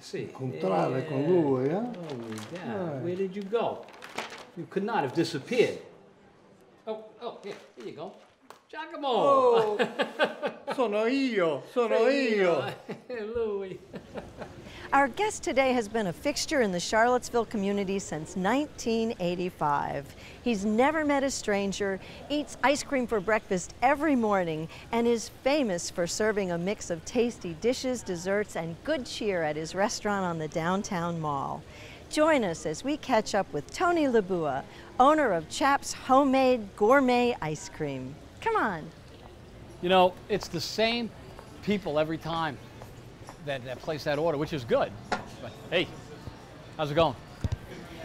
Sì. Incontrare con lui, eh? Oh my God, where did you go? You could not have disappeared. Oh, here you go. Giacomo! Oh, sono io. Louie. Our guest today has been a fixture in the Charlottesville community since 1985. He's never met a stranger, eats ice cream for breakfast every morning, and is famous for serving a mix of tasty dishes, desserts, and good cheer at his restaurant on the downtown mall. Join us as we catch up with Tony LaBua, owner of Chaps Homemade Gourmet Ice Cream. Come on. You know, it's the same people every time that place that order, which is good. But hey, how's it going?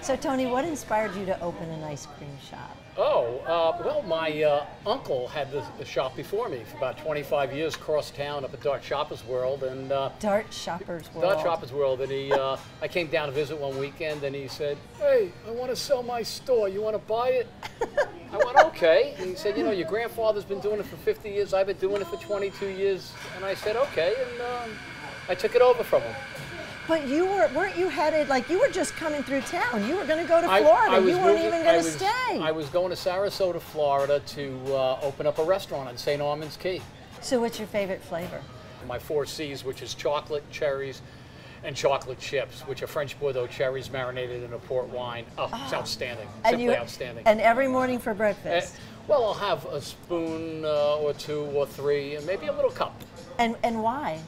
So Tony, what inspired you to open an ice cream shop? Well, my uncle had the shop before me for about 25 years across town up at Dart Shoppers World. And Dart Shoppers World. Dart Shoppers World. And I came down to visit one weekend and he said, "Hey, I want to sell my store. You want to buy it?" I went, "Okay." And he said, "You know, your grandfather's been doing it for 50 years. I've been doing it for 22 years. And I said, "Okay." And I took it over from him. But you weren't you headed, like you were just coming through town. You were going to go to Florida. You weren't even going to stay. I was going to Sarasota, Florida to open up a restaurant on St. Armand's Key. So what's your favorite flavor? My 4 C's, which is chocolate, cherries, and chocolate chips, which are French Bordeaux cherries marinated in a port wine. Oh, it's outstanding. Simply outstanding. And every morning for breakfast? Well, I'll have a spoon or 2 or 3, and maybe a little cup. And why?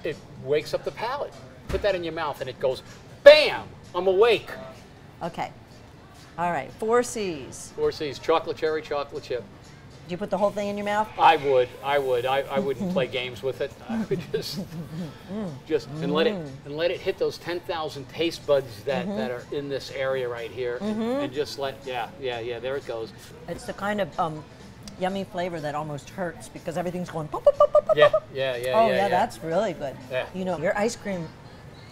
It wakes up the palate. Put that in your mouth and it goes, bam, I'm awake. Okay. All right, 4 C's. 4 C's, chocolate cherry, chocolate chip. Do you put the whole thing in your mouth? I would. I wouldn't play games with it. I would just and let it hit those 10,000 taste buds that are in this area right here, and just let there it goes. It's the kind of yummy flavor that almost hurts because everything's going pop, pop, pop, pop, pop. Yeah, that's really good. Yeah. You know, your ice cream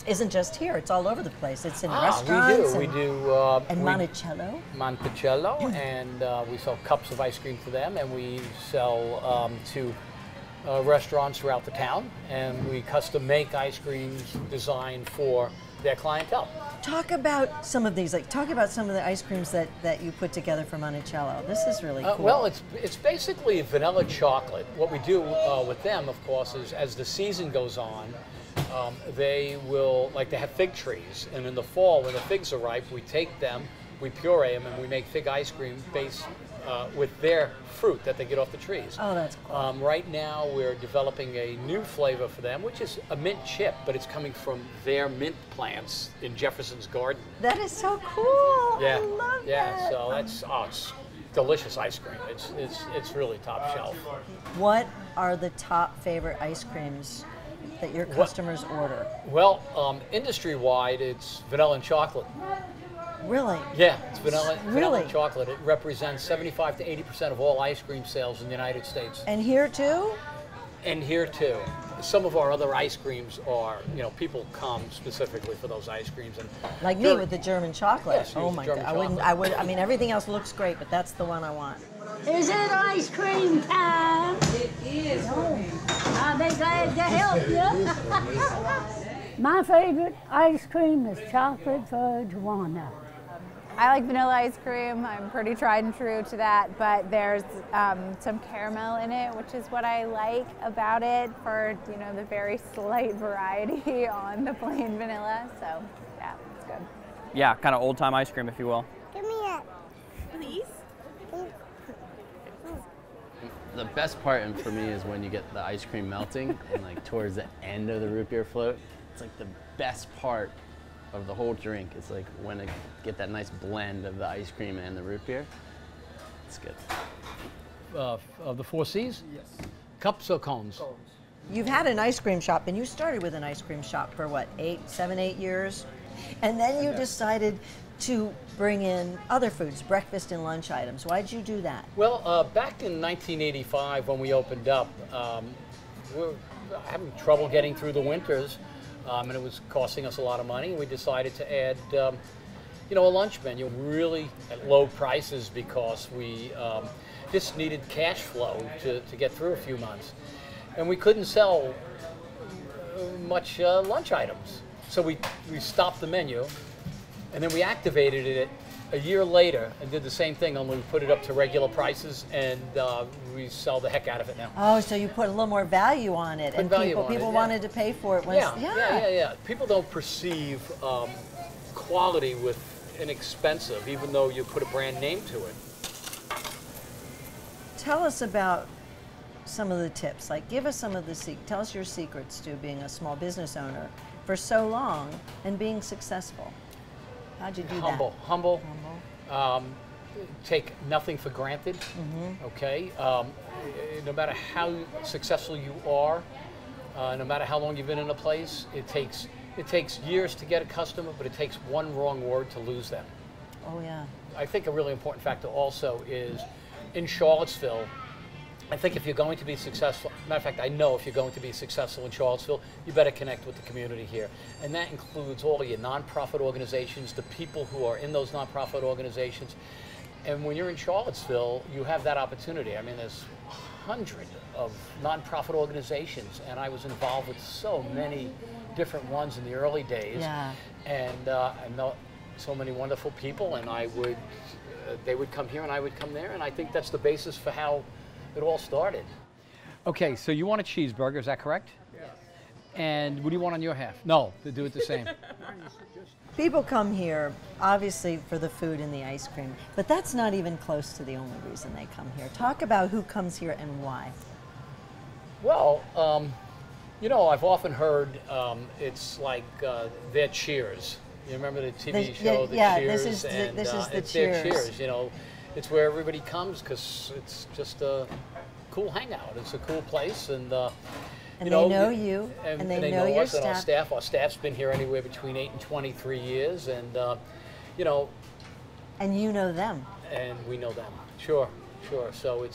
isn't just here, it's all over the place. It's in restaurants. We do. And Monticello. Monticello, and we sell cups of ice cream to them, and we sell to restaurants throughout the town, and we custom make ice creams designed for their clientele. Talk about some of these, talk about some of the ice creams that you put together for Monticello. This is really cool. Well, it's basically vanilla chocolate. What we do with them, of course, is as the season goes on, they have fig trees, and in the fall when the figs are ripe, we take them, we puree them, and we make fig ice cream based with their fruit that they get off the trees. Oh, that's cool. Right now we're developing a new flavor for them, which is a mint chip, but it's coming from their mint plants in Jefferson's garden. That is so cool. Yeah. I love Yeah, that. so it's delicious ice cream. It's really top shelf. What are the top favorite ice creams that your customers order? Well, industry-wide, it's vanilla and chocolate. Really? Yeah, it's vanilla and chocolate. It represents 75 to 80% of all ice cream sales in the United States. And here too? And here too. Some of our other ice creams are, people come specifically for those ice creams. And like me with the German chocolate. Yes, oh my God! I mean, everything else looks great, but that's the one I want. Is it ice cream time? It is. I'll be glad to help you. My favorite ice cream is chocolate fudge walnut. I like vanilla ice cream. I'm pretty tried and true to that, but there's some caramel in it, which is what I like about it for, the very slight variety on the plain vanilla. So, yeah, it's good. Yeah, kind of old-time ice cream, if you will. Give me it. Please? The best part for me is when you get the ice cream melting and towards the end of the root beer float. It's the best part of the whole drink. It's when I get that nice blend of the ice cream and the root beer. It's good. Of the 4 C's? Yes. Cups or cones? You've had an ice cream shop, and you started with an ice cream shop for what, 7, 8 years? And then you decided to bring in other foods, breakfast and lunch items. Why'd you do that? Well, back in 1985 when we opened up, we were having trouble getting through the winters, and it was costing us a lot of money. We decided to add, a lunch menu really at low prices because we just needed cash flow to get through a few months. And we couldn't sell much lunch items. So we stopped the menu, and then we activated it a year later and did the same thing, only we put it up to regular prices, and we sell the heck out of it now. Oh, so you put a little more value on it, and people wanted to pay for it. Yeah. People don't perceive quality with inexpensive, even though you put a brand name to it. Tell us about some of the tips. Like, give us some of the tell us your secrets to being a small business owner for so long and being successful. How'd you do that? Humble. Take nothing for granted. Okay. No matter how successful you are, no matter how long you've been in a place, it takes years to get a customer, but it takes one wrong word to lose them. Oh yeah. I think a really important factor also is in Charlottesville. I think if you're going to be successful, matter of fact, I know if you're going to be successful in Charlottesville, you better connect with the community here. And that includes all of your nonprofit organizations, the people who are in those nonprofit organizations. And when you're in Charlottesville, you have that opportunity. I mean, there's hundreds of nonprofit organizations, and I was involved with so many different ones in the early days. Yeah. And I met so many wonderful people, and they would come here and I would come there, and I think that's the basis for how it all started. Okay, so you want a cheeseburger, is that correct? Yes. And what do you want on your half? No, to do it the same. People come here, obviously, for the food and the ice cream, but that's not even close to the only reason they come here. Talk about who comes here and why. Well, you know, I've often heard it's like their Cheers. You remember the TV show, The Cheers? This is the it's Cheers. their Cheers, you know. It's where everybody comes because it's just a cool hangout. It's a cool place, and they know you, and they know your us and our staff. Our staff's been here anywhere between 8 and 23 years, and you know. And you know them. And we know them. Sure. So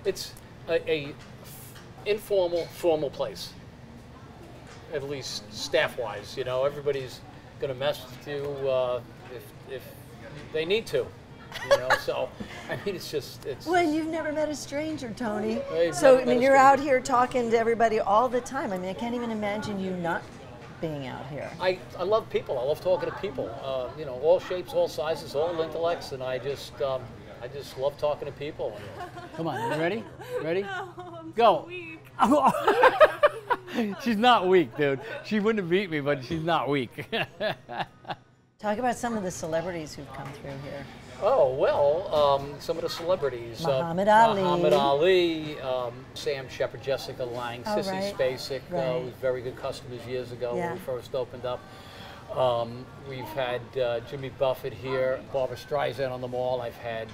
it's a informal, formal place. At least staff-wise, you know, everybody's going to mess with you if they need to. You know, so I mean, it's. Well, and you've never met a stranger, Tony. So I mean, you're out here talking to everybody all the time. I mean, I can't even imagine you not being out here. I love people. I love talking to people. You know, all shapes, all sizes, all intellects, and I just love talking to people. Come on, you ready? Ready? No, I'm Go. So weak. She's not weak, dude. She wouldn't have beat me, but she's not weak. Talk about some of the celebrities who've come through here. Oh, well, some of the celebrities. Muhammad Ali. Sam Shepard, Jessica Lange, Sissy Spacek, was very good customers years ago when we first opened up. We've had Jimmy Buffett here, Barbara Streisand on the mall. I've had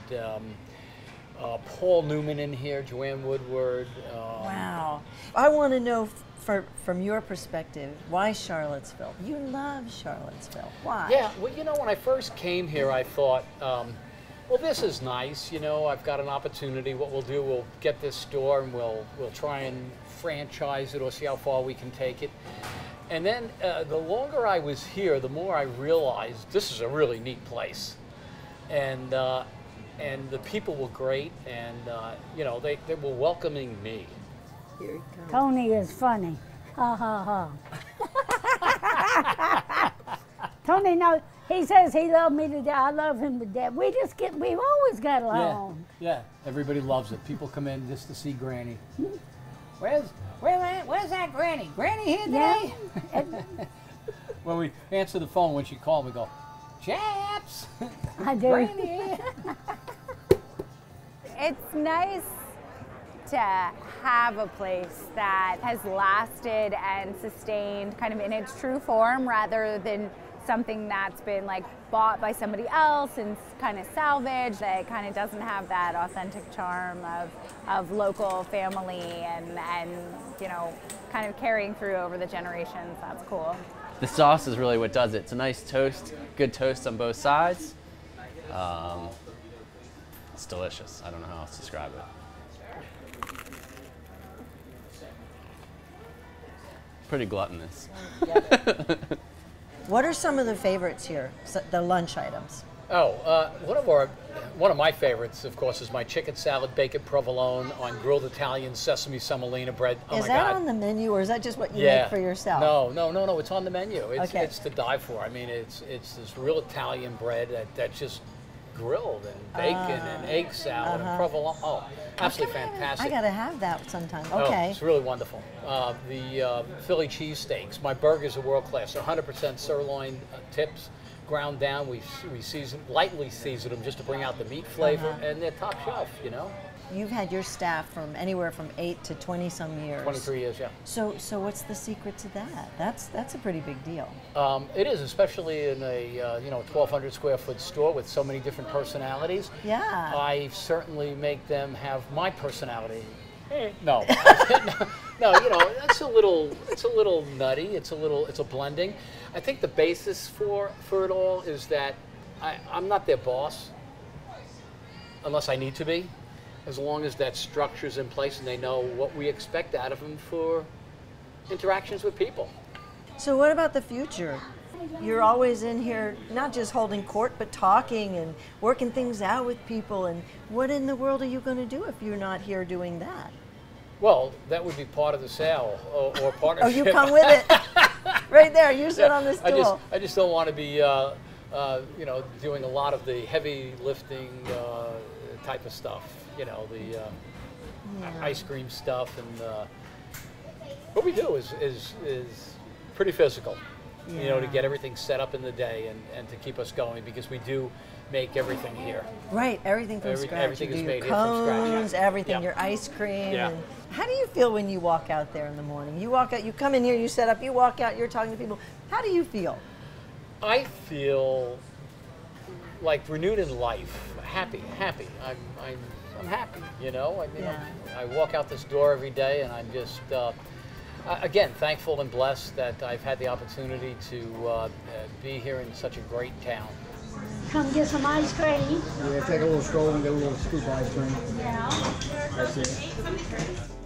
Paul Newman in here, Joanne Woodward. Wow. I want to know, from your perspective, why Charlottesville? You love Charlottesville. Why? Yeah, well, you know, when I first came here, I thought, well, this is nice. You know, I've got an opportunity. What we'll do, we'll get this store and we'll try and franchise it or see how far we can take it. And then the longer I was here, the more I realized this is a really neat place. And the people were great, and you know, they were welcoming me. Tony is funny. Ha ha ha. Tony knows. He says he loved me to death. I love him to death. We've always got along. Yeah, everybody loves it. People come in just to see Granny. Where's that Granny? Granny here today? Yeah. When we answer the phone, when she called, we go, Chaps! I do. Granny! It's nice to have a place that has lasted and sustained kind of in its true form rather than something that's been like bought by somebody else and kind of salvaged, that kind of doesn't have that authentic charm of local family and you know, kind of carrying through over the generations. That's cool. The sauce is really what does it. It's a nice toast, good toast on both sides. It's delicious. I don't know how else to describe it. Pretty gluttonous. What are some of the favorites here, the lunch items? Oh, one of my favorites, of course, is my chicken salad, bacon provolone on grilled Italian sesame semolina bread. Oh is my that God. on the menu, or is that just what you Yeah. make for yourself? No. It's on the menu. Okay. It's to die for. I mean, it's this real Italian bread that's just grilled and bacon and egg salad and provolone. Oh, absolutely fantastic. I gotta have that sometime. Oh, Okay. it's really wonderful. The Philly cheesesteaks. My burgers are world class. They're 100% sirloin tips, ground down. We lightly season them just to bring out the meat flavor, and they're top shelf. You know. You've had your staff from anywhere from 8 to 20 some years. 23 years, yeah. So what's the secret to that? That's a pretty big deal. It is, especially in a 1,200 square foot store with so many different personalities. Yeah. I certainly make them have my personality. No, no, it's a little nutty. It's a blending. I think the basis for it all is that I'm not their boss, unless I need to be. As long as that structure's in place and they know what we expect out of them for interactions with people. So what about the future? You're always in here, not just holding court, but talking and working things out with people. And what in the world are you going to do if you're not here doing that? Well, that would be part of the sale or partnership. Oh, you come with it? Right there, you sit on the stool. I just don't want to be, doing a lot of the heavy lifting type of stuff. The ice cream stuff, and what we do is pretty physical. To get everything set up in the day and to keep us going, because we do make everything here. Right, everything from scratch. Everything you is do made your cones, here from scratch. everything, Yeah. your ice cream. Yeah. And how do you feel when you walk out there in the morning? You walk out, you come in here, you set up, you walk out, you're talking to people. How do you feel? I feel like renewed in life, happy. I'm happy. I walk out this door every day, and I'm just again thankful and blessed that I've had the opportunity to be here in such a great town. Come get some ice cream. Yeah, take a little stroll and get a little scoop of ice cream. Yeah. That's it.